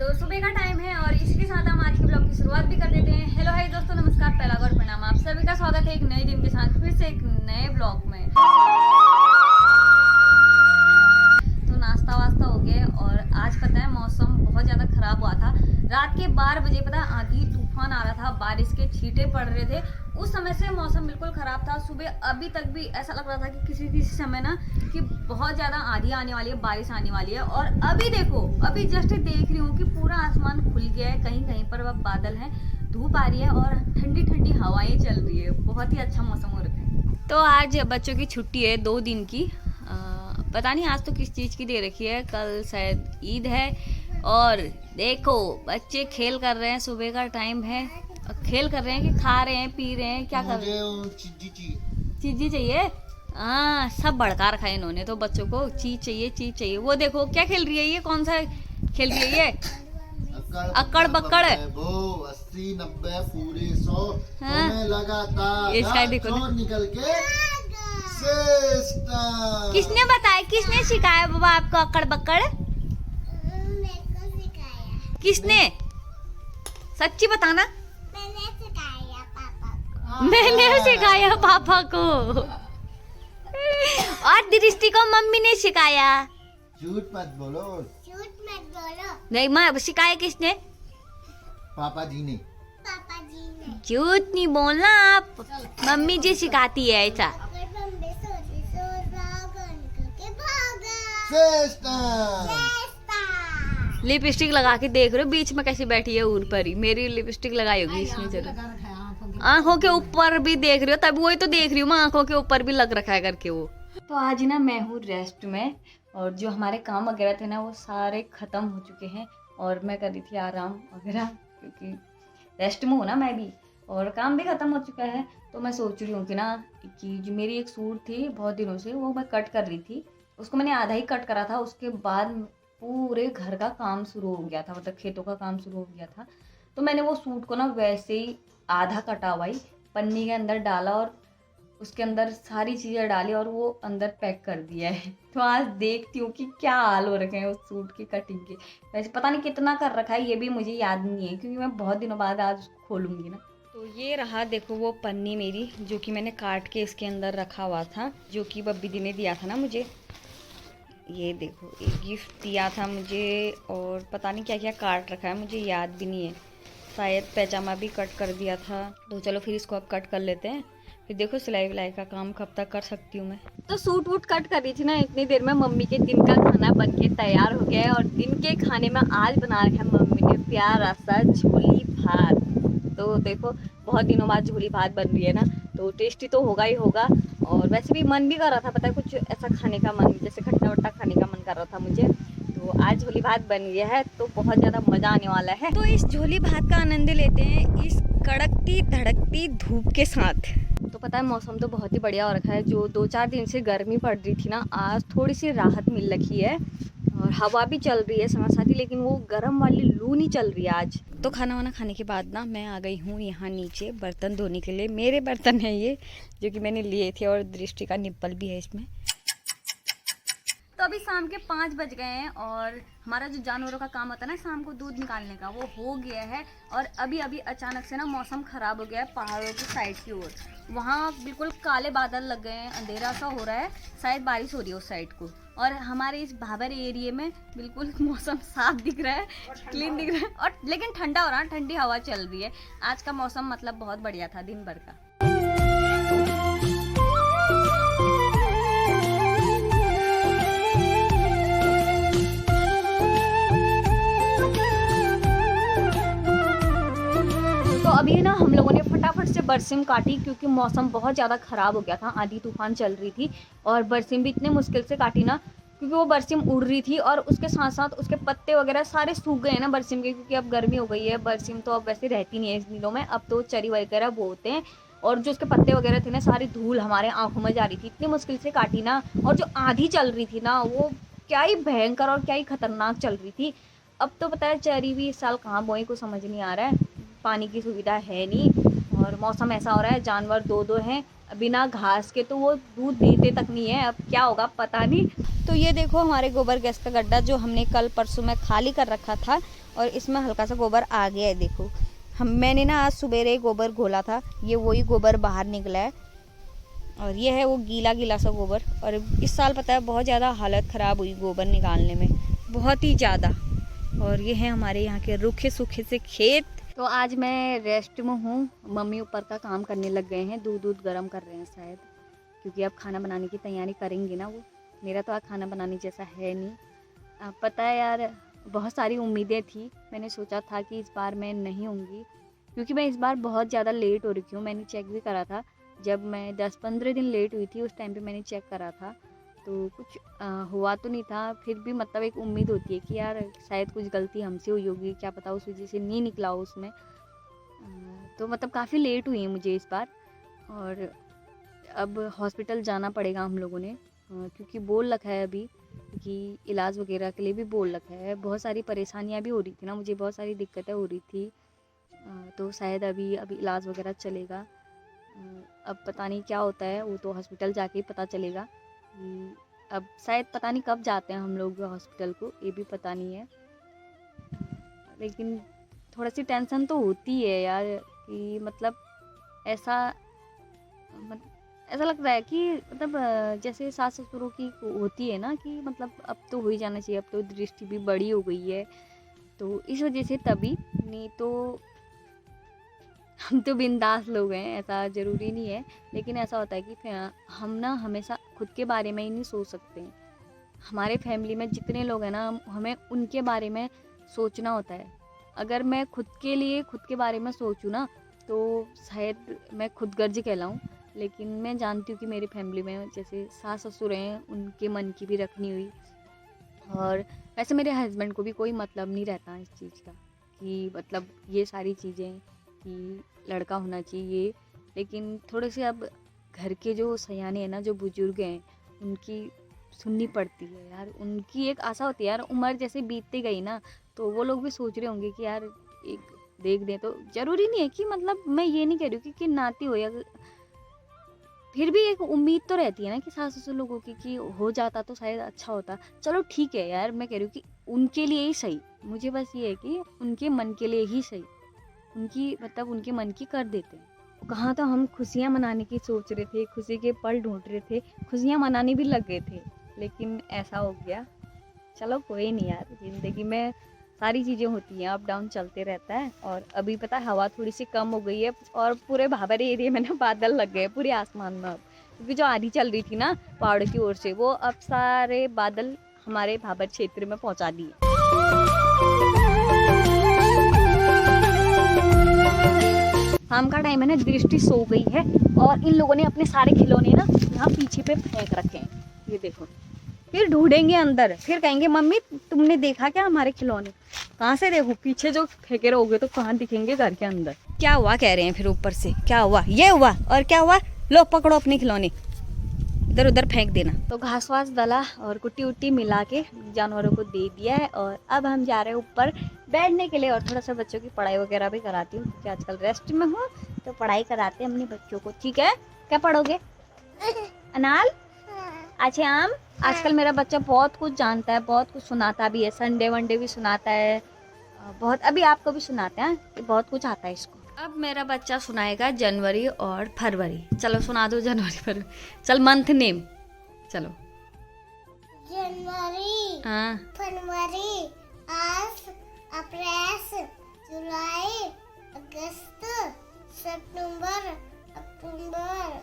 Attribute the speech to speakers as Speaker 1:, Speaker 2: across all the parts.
Speaker 1: तो सुबह का टाइम है और इसी के साथ हम आज के ब्लॉग की शुरुआत भी कर देते हैं। हेलो हाय दोस्तों, नमस्कार, पहला और प्रणाम। आप सभी का स्वागत है एक नए दिन के साथ फिर से एक नए ब्लॉग में। तो नाश्ता वास्ता हो गया और आज पता है मौसम बहुत ज़्यादा खराब हुआ था। रात के 12 बजे पता है आंधी तूफान आ रहा था, बारिश के छींटे पड़ रहे थे। उस समय से मौसम बिल्कुल खराब था। सुबह अभी तक भी ऐसा लग रहा था कि किसी समय ना कि बहुत ज़्यादा आंधी आने वाली है, बारिश आने वाली है। और अभी देखो, अभी जस्ट देख रही हूँ कि पूरा आसमान खुल गया है, कहीं कहीं पर अब बादल हैं, धूप आ रही है और ठंडी ठंडी हवाएं चल रही है। बहुत ही अच्छा मौसम हो रखा है। तो आज बच्चों की छुट्टी है 2 दिन की। पता नहीं आज तो किस चीज़ की दे रखी है, कल शायद ईद है। और देखो बच्चे खेल कर रहे हैं, सुबह का टाइम है और खेल कर रहे हैं कि खा रहे हैं, पी रहे हैं, क्या कर रहे हैं? चीज़ी चाहिए। हाँ, सब भड़का रखा है इन्होंने तो बच्चों को, चीज चाहिए चीज चाहिए। वो देखो क्या खेल रही है, ये कौन सा खेल रही है? ये अक्कड़ बक्कड़ है।
Speaker 2: वो 80 90 पूरे 100
Speaker 1: हाँ?
Speaker 2: लगातार
Speaker 1: इसका देखो ना,
Speaker 2: निकल के
Speaker 1: किसने बताया, किसने सिखाया बाबा आपको अक्कड़ बक्कड़? किसने? सच्ची बताना। मैंने सिखाया पापा को और दृष्टि को मम्मी ने सिखाया।
Speaker 2: झूठ मत बोलो।
Speaker 1: नहीं, मैं सिखाया किसने?
Speaker 2: पापा जी ने।
Speaker 1: झूठ नहीं बोलना आप, मम्मी जी सिखाती है ऐसा। लिपस्टिक लगा के देख रहे हो, बीच में कैसी बैठी है ऊर पर ही। मेरी लिपस्टिक लगाई होगी इसने जरूर। आंखों के ऊपर भी देख रही हो, तब वही तो देख रही हूँ मैं, आंखों के ऊपर भी लग रखा है करके वो। तो आज ना मैं हूँ रेस्ट में और जो हमारे काम वगैरह थे ना वो सारे खत्म हो चुके हैं और मैं कर रही थी आराम वगैरह, क्योंकि रेस्ट में हूँ ना मैं भी और काम भी खत्म हो चुका है। तो मैं सोच रही हूँ कि ना कि जो मेरी एक सूट थी बहुत दिनों से, वो मैं कट कर रही थी, उसको मैंने आधा ही कट करा था। उसके बाद पूरे घर का काम शुरू हो गया था, मतलब खेतों का काम शुरू हो गया था। तो मैंने वो सूट को ना वैसे ही आधा कटा हुआ ही पन्नी के अंदर डाला और उसके अंदर सारी चीज़ें डाली और वो अंदर पैक कर दिया है। तो आज देखती हूँ कि क्या हाल हो रखे हैं उस सूट की कटिंग के। वैसे पता नहीं कितना कर रखा है, ये भी मुझे याद नहीं है क्योंकि मैं बहुत दिनों बाद आज खोलूँगी ना। तो ये रहा देखो वो पन्नी मेरी, जो कि मैंने काट के इसके अंदर रखा हुआ था, जो कि बब्बी दी ने दिया था ना मुझे। ये देखो एक गिफ्ट दिया था मुझे और पता नहीं क्या क्या काट रखा है, मुझे याद भी नहीं है। शायद पैजामा भी कट कर दिया था। तो चलो फिर इसको अब कट कर लेते हैं, फिर देखो सिलाई विलाई का काम कब तक कर सकती हूँ मैं। तो सूट वूट कट कर रही थी ना, इतनी देर में मम्मी के दिन का खाना बन के तैयार हो गया है। और दिन के खाने में आज बना रखा है मम्मी ने प्यारा सा झोली भात। तो देखो बहुत दिनों बाद झोली भात बन रही है ना, तो टेस्टी तो होगा ही होगा। और वैसे भी मन भी कर रहा था, पता है कुछ ऐसा खाने का मन, जैसे खट्टा वट्टा खाने का मन कर रहा था मुझे। तो आज झोली भात बन गया है तो बहुत ज़्यादा मज़ा आने वाला है। तो इस झोली भात का आनंद लेते हैं इस कड़कती धड़कती धूप के साथ। तो पता है मौसम तो बहुत ही बढ़िया हो रखा है। जो 2-4 दिन से गर्मी पड़ रही थी ना, आज थोड़ी सी राहत मिल रखी है और हवा भी चल रही है साथ साथ ही, लेकिन वो गर्म वाली लू नहीं चल रही है आज। तो खाना वाना खाने के बाद ना मैं आ गई हूँ यहाँ नीचे बर्तन धोने के लिए। मेरे बर्तन है ये, जो कि मैंने लिए थे और दृष्टि का निप्पल भी है इसमें। तो अभी शाम के 5 बज गए हैं और हमारा जो जानवरों का काम होता है ना शाम को दूध निकालने का, वो हो गया है। और अभी अभी अचानक से ना मौसम ख़राब हो गया है पहाड़ों की साइड की ओर। वहाँ बिल्कुल काले बादल लग गए हैं, अंधेरा सा हो रहा है, शायद बारिश हो रही है उस साइड को। और हमारे इस भाबर एरिया में बिल्कुल मौसम साफ दिख रहा है, क्लीन दिख रहा है और लेकिन ठंडा हो रहा है, ठंडी हवा चल रही है। आज का मौसम मतलब बहुत बढ़िया था दिन भर का। तो अभी ना हम लोगों ने फटाफट से बरसिम काटी क्योंकि मौसम बहुत ज़्यादा ख़राब हो गया था, आंधी तूफान चल रही थी। और बरसिम भी इतने मुश्किल से काटी ना, क्योंकि वो बरसिम उड़ रही थी और उसके साथ साथ उसके पत्ते वगैरह सारे सूख गए ना बरसिम के, क्योंकि अब गर्मी हो गई है। बरसिम तो अब वैसे रहती नहीं है इस दिनों में, अब तो चरी वगैरह बोते हैं। और जो उसके पत्ते वगैरह थे ना, सारी धूल हमारे आँखों में जा रही थी, इतनी मुश्किल से काटी ना। और जो आंधी चल रही थी ना, वो क्या ही भयंकर और क्या ही खतरनाक चल रही थी। अब तो पता है चरी भी इस साल कहाँ बोए कुछ समझ नहीं आ रहा है, पानी की सुविधा है नहीं और मौसम ऐसा हो रहा है, जानवर 2-2 हैं बिना घास के, तो वो दूध देते तक नहीं है। अब क्या होगा पता नहीं। तो तो ये देखो हमारे गोबर गैस का गड्ढा जो हमने कल परसों में खाली कर रखा था, और इसमें हल्का सा गोबर आ गया है। देखो मैंने ना आज सुबेरे गोबर घोला था, ये वही गोबर बाहर निकला है, और ये है वो गीला गीला सा गोबर। और इस साल पता है बहुत ज़्यादा हालत ख़राब हुई गोबर निकालने में, बहुत ही ज़्यादा। और ये है हमारे यहाँ के रूखे सूखे से खेत। तो आज मैं रेस्ट में हूँ, मम्मी ऊपर का काम करने लग गए हैं, दूध गर्म कर रहे हैं शायद, क्योंकि अब खाना बनाने की तैयारी करेंगे ना वो। मेरा तो आज खाना बनाने जैसा है नहीं। आप पता है यार, बहुत सारी उम्मीदें थी, मैंने सोचा था कि इस बार मैं नहीं होंगी, क्योंकि मैं इस बार बहुत ज़्यादा लेट हो रही हूँ। मैंने चेक भी करा था, जब मैं 10-15 दिन लेट हुई थी उस टाइम पे मैंने चेक करा था, तो कुछ हुआ तो नहीं था। फिर भी मतलब एक उम्मीद होती है कि यार शायद कुछ गलती हमसे हुई होगी, क्या पता उस वजह से नहीं निकला हो उसमें। तो मतलब काफ़ी लेट हुई है मुझे इस बार। और अब हॉस्पिटल जाना पड़ेगा हम लोगों ने, क्योंकि बोल रखा है अभी कि इलाज वगैरह के लिए भी बोल रखा है। बहुत सारी परेशानियां भी हो रही थी ना, मुझे बहुत सारी दिक्कतें हो रही थी, तो शायद अभी इलाज वगैरह चलेगा। अब पता नहीं क्या होता है, वो तो हॉस्पिटल जाके ही पता चलेगा। अब शायद पता नहीं कब जाते हैं हम लोग हॉस्पिटल को, ये भी पता नहीं है। लेकिन थोड़ा सी टेंशन तो होती है यार, कि मतलब ऐसा लग रहा है कि मतलब जैसे सास ससुरों की होती है ना, कि मतलब अब तो हो ही जाना चाहिए, अब तो दृष्टि भी बड़ी हो गई है, तो इस वजह से तभी। नहीं तो हम तो बिंदास लोग हैं, ऐसा ज़रूरी नहीं है। लेकिन ऐसा होता है कि हम ना हमेशा खुद के बारे में ही नहीं सोच सकते हैं। हमारे फैमिली में जितने लोग हैं ना, हमें उनके बारे में सोचना होता है। अगर मैं खुद के लिए खुद के बारे में सोचूं ना, तो शायद मैं खुदगर्ज कहलाऊं। लेकिन मैं जानती हूँ कि मेरी फैमिली में जैसे सास ससुर हैं, उनके मन की भी रखनी हुई। और वैसे मेरे हस्बैंड को भी कोई मतलब नहीं रहता इस चीज़ का, कि मतलब ये सारी चीज़ें कि लड़का होना चाहिए। लेकिन थोड़े से अब घर के जो सयाने हैं ना, जो बुजुर्ग हैं, उनकी सुननी पड़ती है यार। उनकी एक आशा होती है यार, उम्र जैसे बीतती गई ना, तो वो लोग भी सोच रहे होंगे कि यार एक देख दें। तो ज़रूरी नहीं है कि मतलब मैं ये नहीं कह रही हूँ कि नाती हो, या फिर भी एक उम्मीद तो रहती है ना कि सास ससुर लोगों की, कि हो जाता तो शायद अच्छा होता। चलो ठीक है यार, मैं कह रही हूँ कि उनके लिए ही सही, मुझे बस ये है कि उनके मन के लिए ही सही, उनकी मतलब उनके मन की कर देते हैं। कहाँ तो हम खुशियाँ मनाने की सोच रहे थे, खुशी के पल ढूंढ रहे थे, खुशियाँ मनाने भी लग गए थे, लेकिन ऐसा हो गया। चलो कोई नहीं यार, ज़िंदगी में सारी चीज़ें होती हैं, अप डाउन चलते रहता है। और अभी पता है हवा थोड़ी सी कम हो गई है, और पूरे भाबर एरिया में ना बादल लग गए पूरे आसमान में अब, क्योंकि जो आंधी चल रही थी ना पहाड़ की ओर से, वो अब सारे बादल हमारे भाबर क्षेत्र में पहुँचा दिए। शाम का टाइम है ना, दृष्टि सो गई है, और इन लोगों ने अपने सारे खिलौने ना यहाँ पीछे पे फेंक रखे हैं। ये देखो, फिर ढूंढेंगे अंदर, फिर कहेंगे मम्मी तुमने देखा क्या हमारे खिलौने। कहाँ से देखो, पीछे जो फेंके रहोगे तो कहाँ दिखेंगे घर के अंदर। क्या हुआ कह रहे हैं फिर ऊपर से, क्या हुआ, ये हुआ और क्या हुआ, लो पकड़ो अपने खिलौने, इधर उधर फेंक देना। तो घास वास डाला और कुट्टी उट्टी मिला के जानवरों को दे दिया है, और अब हम जा रहे हैं ऊपर बैठने के लिए, और थोड़ा सा बच्चों की पढ़ाई वगैरह भी कराती हूँ, क्योंकि आजकल रेस्ट में हूँ, तो पढ़ाई कराते हैं अपने बच्चों को। ठीक है, क्या पढ़ोगे अनाल? अच्छा आम, आजकल मेरा बच्चा बहुत कुछ जानता है, बहुत कुछ सुनाता भी है, संडे वनडे भी सुनाता है, बहुत अभी आपको भी सुनाते हैं, बहुत कुछ आता है इसको। अब मेरा बच्चा सुनाएगा जनवरी और फरवरी। चलो सुना दो जनवरी फरवरी, चल मंथ नेम, चलो।
Speaker 3: जनवरी,
Speaker 1: हाँ,
Speaker 3: फरवरी, अप्रैल, जुलाई, अगस्त, सितंबर, अक्टूबर,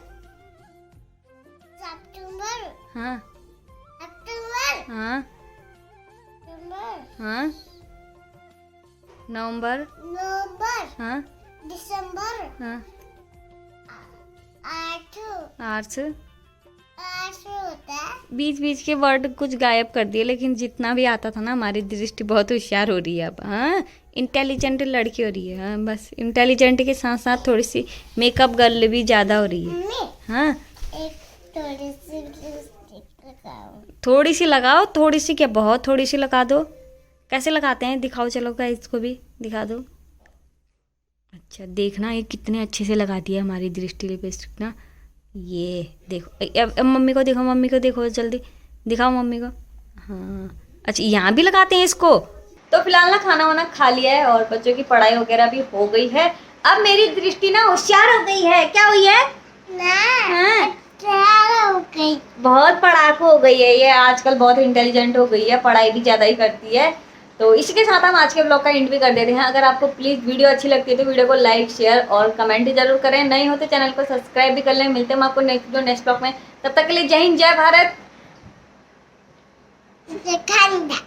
Speaker 1: हाँ,
Speaker 3: अक्टूबर,
Speaker 1: हाँ, हाँ, नवंबर, हाँ,
Speaker 3: दिसंबर,
Speaker 1: हाँ,
Speaker 3: 8
Speaker 1: मार्च।
Speaker 3: होता है।
Speaker 1: बीच बीच के वर्ड कुछ गायब कर दिए, लेकिन जितना भी आता था ना, हमारी दृष्टि बहुत होशियार हो रही है अब। हाँ, इंटेलिजेंट लड़की हो रही है। हाँ, बस इंटेलिजेंट के साथ साथ थोड़ी सी मेकअप गर्ल भी ज़्यादा हो रही है।
Speaker 3: मम्मी,
Speaker 1: हाँ,
Speaker 3: एक थोड़ी सी लिपस्टिक लगाओ।
Speaker 1: थोड़ी सी लगाओ, थोड़ी सी क्या, बहुत थोड़ी सी लगा दो। कैसे लगाते हैं दिखाओ, चलो गाइस को भी दिखा दो। अच्छा देखना, ये कितने अच्छे से लगा दिया हमारी दृष्टि लिपस्टिक ना। ये देखो, अब मम्मी को देखो, मम्मी को देखो जल्दी, दिखाओ मम्मी को। हाँ अच्छा यहाँ भी लगाते हैं इसको। तो फिलहाल ना खाना वाना खा लिया है और बच्चों की पढ़ाई वगैरह भी हो गई है। अब मेरी दृष्टि ना होशियार हो गई है। क्या हुई है? हाँ।
Speaker 3: हो गई।
Speaker 1: बहुत पढ़ाकू हो गई है ये, आजकल बहुत इंटेलिजेंट हो गई है, पढ़ाई भी ज़्यादा ही करती है। तो इसी के साथ हम आज के ब्लॉग का एंड भी कर देते हैं। अगर आपको प्लीज़ वीडियो अच्छी लगती है तो वीडियो को लाइक शेयर और कमेंट जरूर करें। नए हो तो चैनल को सब्सक्राइब भी कर लें। मिलते हैं हम आपको नेक्स्ट ब्लॉग में, तब तक के लिए जय हिंद जय भारत।
Speaker 3: खाना